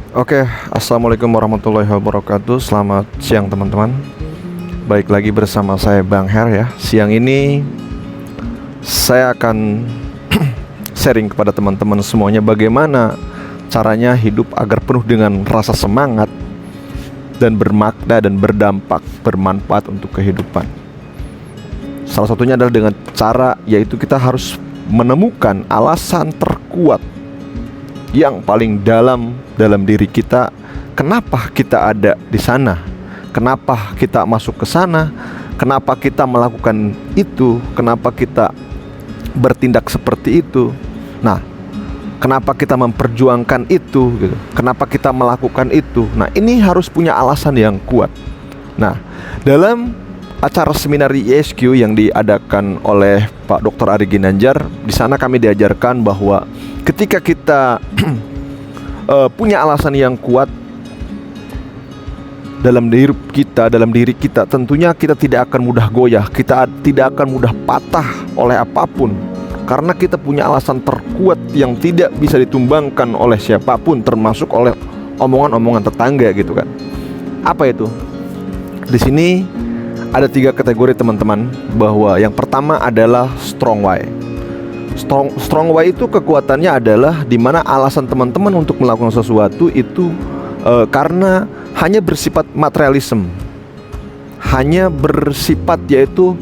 Oke, assalamualaikum warahmatullahi wabarakatuh. Selamat siang teman-teman. Baik lagi bersama saya Bang Her ya. Siang ini saya akan sharing kepada teman-teman semuanya bagaimana caranya hidup agar penuh dengan rasa semangat dan bermakna dan berdampak, bermanfaat untuk kehidupan. Salah satunya adalah dengan cara yaitu kita harus menemukan alasan terkuat yang paling dalam diri kita, kenapa kita ada di sana, kenapa kita masuk ke sana, kenapa kita melakukan itu, kenapa kita bertindak seperti itu. Nah, kenapa kita memperjuangkan itu gitu. Kenapa kita melakukan itu. Nah, ini harus punya alasan yang kuat. Nah, dalam acara seminar ISQ yang diadakan oleh Pak Dr. Ari Ginanjar, di sana kami diajarkan bahwa ketika kita punya alasan yang kuat dalam diri kita, tentunya kita tidak akan mudah goyah, kita tidak akan mudah patah oleh apapun, karena kita punya alasan terkuat yang tidak bisa ditumbangkan oleh siapapun, termasuk oleh omongan-omongan tetangga gitu kan. Apa itu? Di sini ada 3 kategori teman-teman, bahwa yang pertama adalah strong why. Strong why itu kekuatannya adalah dimana alasan teman-teman untuk melakukan sesuatu itu karena hanya bersifat materialisme, hanya bersifat yaitu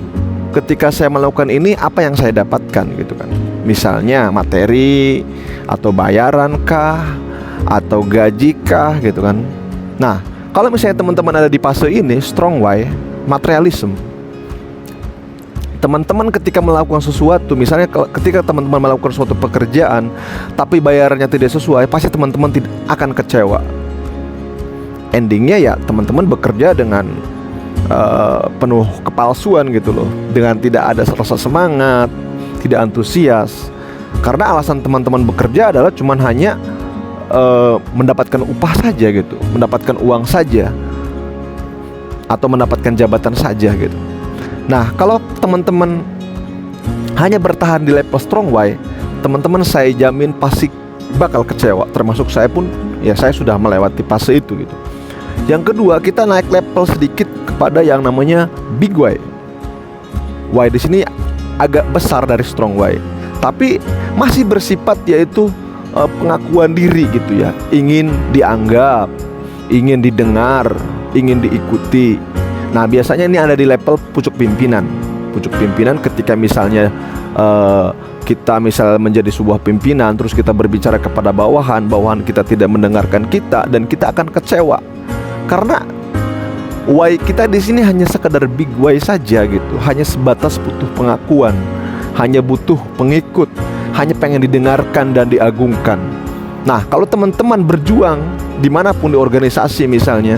ketika saya melakukan ini apa yang saya dapatkan gitu kan. Misalnya materi atau bayaran kah atau gaji kah gitu kan. Nah, kalau misalnya teman-teman ada di fase ini strong why, materialisme, teman-teman ketika melakukan sesuatu, misalnya ketika teman-teman melakukan suatu pekerjaan tapi bayarannya tidak sesuai, pasti teman-teman akan kecewa. Endingnya ya teman-teman bekerja dengan penuh kepalsuan gitu loh, dengan tidak ada rasa semangat, tidak antusias, karena alasan teman-teman bekerja adalah cuman hanya mendapatkan upah saja gitu, mendapatkan uang saja, atau mendapatkan jabatan saja gitu. Nah, kalau teman-teman hanya bertahan di level strong why, teman-teman saya jamin pasti bakal kecewa. Termasuk saya pun, ya saya sudah melewati fase itu gitu. Yang kedua, kita naik level sedikit kepada yang namanya big why. Why di sini agak besar dari strong why, tapi masih bersifat yaitu pengakuan diri gitu ya. Ingin dianggap, ingin didengar, ingin diikuti. Nah, biasanya ini ada di level pucuk pimpinan. Pucuk pimpinan ketika misalnya kita misal menjadi sebuah pimpinan, terus kita berbicara kepada bawahan kita tidak mendengarkan kita, dan kita akan kecewa. Karena why kita di sini hanya sekedar big why saja gitu, hanya sebatas butuh pengakuan, hanya butuh pengikut, hanya pengen didengarkan dan diagungkan. Nah, kalau teman-teman berjuang dimanapun di organisasi misalnya,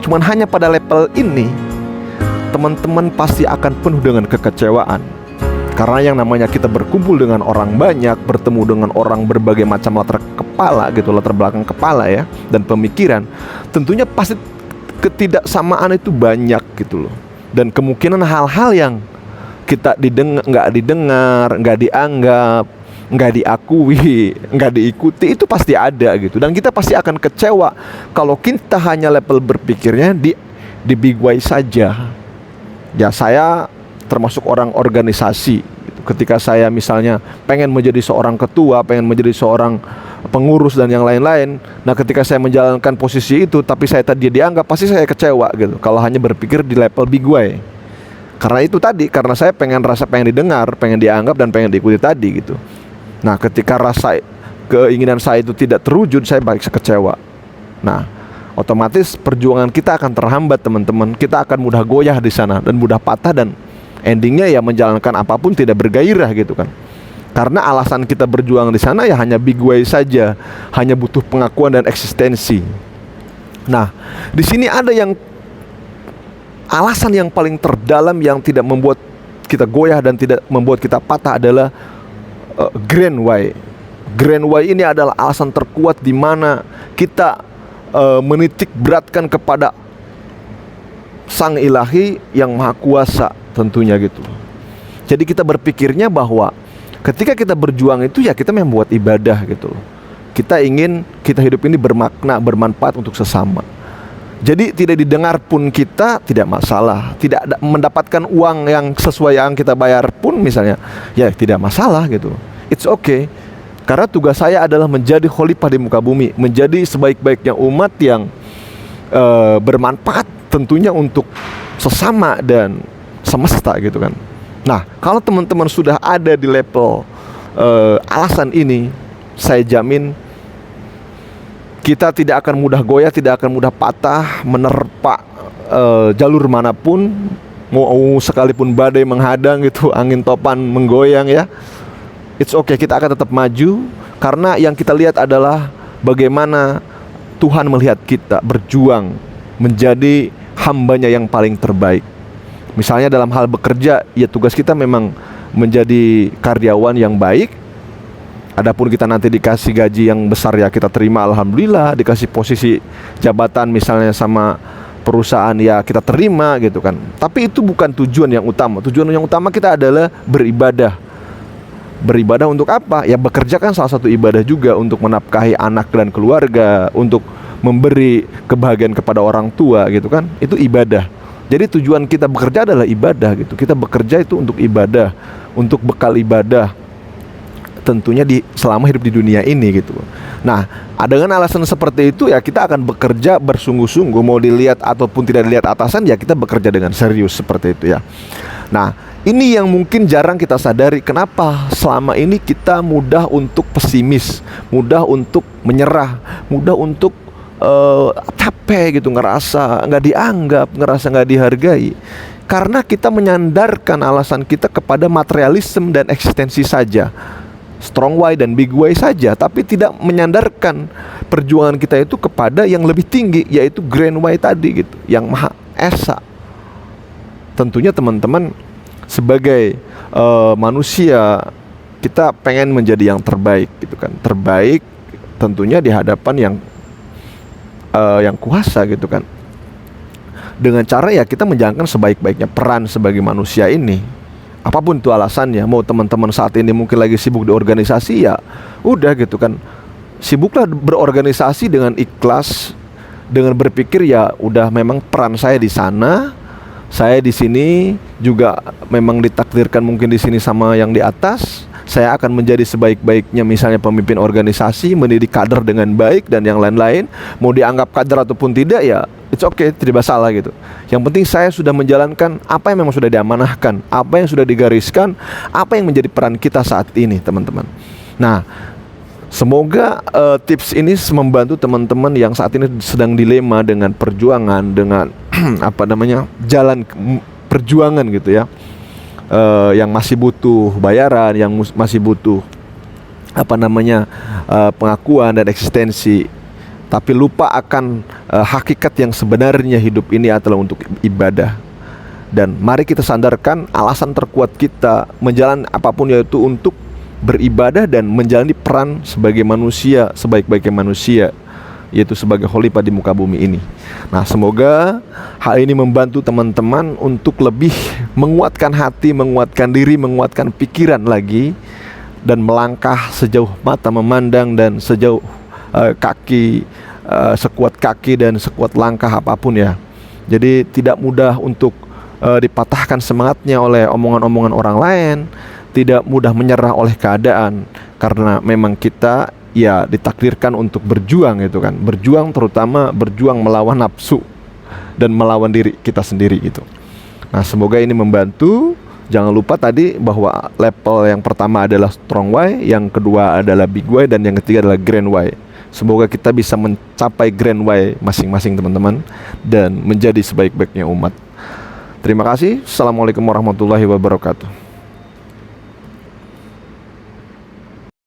cuman hanya pada level ini, teman-teman pasti akan penuh dengan kekecewaan. Karena yang namanya kita berkumpul dengan orang banyak, bertemu dengan orang berbagai macam latar belakang kepala ya, dan pemikiran, tentunya pasti ketidaksamaan itu banyak gitu loh. Dan kemungkinan hal-hal yang kita nggak didengar, nggak dianggap, nggak diakui, nggak diikuti, itu pasti ada gitu. Dan kita pasti akan kecewa kalau kita hanya level berpikirnya di big why saja. Ya, saya termasuk orang organisasi gitu. Ketika saya misalnya pengen menjadi seorang ketua, pengen menjadi seorang pengurus dan yang lain-lain, nah ketika saya menjalankan posisi itu tapi saya tadi dianggap, pasti saya kecewa gitu kalau hanya berpikir di level big why. Karena itu tadi, karena saya pengen didengar, pengen dianggap, dan pengen diikuti tadi gitu. Nah, ketika keinginan saya itu tidak terwujud, saya kecewa. Nah, otomatis perjuangan kita akan terhambat teman-teman. Kita akan mudah goyah di sana dan mudah patah, dan endingnya ya menjalankan apapun tidak bergairah gitu kan. Karena alasan kita berjuang di sana ya hanya big way saja, hanya butuh pengakuan dan eksistensi. Nah, di sini ada yang alasan yang paling terdalam yang tidak membuat kita goyah dan tidak membuat kita patah adalah grand why. Grand why ini adalah alasan terkuat di mana kita menitik beratkan kepada Sang Ilahi yang Maha Kuasa tentunya gitu. Jadi kita berpikirnya bahwa ketika kita berjuang itu ya kita membuat ibadah gitu loh. Kita ingin kita hidup ini bermakna, bermanfaat untuk sesama. Jadi tidak didengar pun kita tidak masalah, tidak mendapatkan uang yang sesuai yang kita bayar pun misalnya, ya tidak masalah gitu. It's okay. Karena tugas saya adalah menjadi khalifah di muka bumi, menjadi sebaik-baiknya umat yang bermanfaat tentunya untuk sesama dan semesta gitu kan. Nah, kalau teman-teman sudah ada di level alasan ini, saya jamin kita tidak akan mudah goyah, tidak akan mudah patah, menerpa jalur manapun, mau sekalipun badai menghadang gitu, angin topan menggoyang ya. It's okay, kita akan tetap maju, karena yang kita lihat adalah bagaimana Tuhan melihat kita berjuang menjadi hambanya yang paling terbaik. Misalnya dalam hal bekerja, ya tugas kita memang menjadi karyawan yang baik. Adapun kita nanti dikasih gaji yang besar ya kita terima, alhamdulillah. Dikasih posisi jabatan misalnya sama perusahaan ya kita terima gitu kan. Tapi itu bukan tujuan yang utama. Tujuan yang utama kita adalah beribadah. Beribadah untuk apa? Ya bekerja kan salah satu ibadah juga, untuk menafkahi anak dan keluarga, untuk memberi kebahagiaan kepada orang tua gitu kan. Itu ibadah. Jadi tujuan kita bekerja adalah ibadah gitu. Kita bekerja itu untuk ibadah, untuk bekal ibadah tentunya selama hidup di dunia ini gitu. Nah, dengan alasan seperti itu ya kita akan bekerja bersungguh-sungguh, mau dilihat ataupun tidak dilihat atasan ya kita bekerja dengan serius seperti itu ya. Nah, ini yang mungkin jarang kita sadari, kenapa selama ini kita mudah untuk pesimis, mudah untuk menyerah, mudah untuk capek gitu, ngerasa nggak dianggap, ngerasa nggak dihargai. Karena kita menyandarkan alasan kita kepada materialisme dan eksistensi saja, strong why dan big why saja, tapi tidak menyandarkan perjuangan kita itu kepada yang lebih tinggi, yaitu grand why tadi gitu, yang maha esa. Tentunya teman-teman sebagai manusia kita pengen menjadi yang terbaik gitu kan, terbaik tentunya di hadapan yang kuasa gitu kan, dengan cara ya kita menjalankan sebaik-baiknya peran sebagai manusia ini. Apapun itu alasannya, mau teman-teman saat ini mungkin lagi sibuk di organisasi, ya udah gitu kan, sibuklah berorganisasi dengan ikhlas, dengan berpikir ya udah memang peran saya di sana, saya di sini juga memang ditakdirkan mungkin di sini sama yang di atas. Saya akan menjadi sebaik-baiknya misalnya pemimpin organisasi, mendidik kader dengan baik dan yang lain-lain. Mau dianggap kader ataupun tidak ya it's okay, tidak masalah gitu. Yang penting saya sudah menjalankan apa yang memang sudah diamanahkan, apa yang sudah digariskan, apa yang menjadi peran kita saat ini teman-teman. Nah, semoga tips ini membantu teman-teman yang saat ini sedang dilema dengan perjuangan, dengan jalan perjuangan gitu ya, yang masih butuh bayaran, yang masih butuh pengakuan dan eksistensi, tapi lupa akan hakikat yang sebenarnya hidup ini adalah untuk ibadah. Dan mari kita sandarkan alasan terkuat kita menjalani apapun, yaitu untuk beribadah dan menjalani peran sebagai manusia, sebaik-baiknya manusia, yaitu sebagai khalifah di muka bumi ini. Nah, semoga hal ini membantu teman-teman untuk lebih menguatkan hati, menguatkan diri, menguatkan pikiran lagi, dan melangkah sejauh mata memandang dan sejauh kaki, sekuat kaki dan sekuat langkah apapun ya. Jadi tidak mudah untuk dipatahkan semangatnya oleh omongan-omongan orang lain, tidak mudah menyerah oleh keadaan, karena memang kita ya ditakdirkan untuk berjuang gitu kan. Berjuang, terutama berjuang melawan nafsu dan melawan diri kita sendiri gitu. Nah, semoga ini membantu. Jangan lupa tadi bahwa level yang pertama adalah strong why, yang kedua adalah big why, dan yang ketiga adalah grand why. Semoga kita bisa mencapai grand why masing-masing teman-teman dan menjadi sebaik-baiknya umat. Terima kasih. Assalamualaikum warahmatullahi wabarakatuh.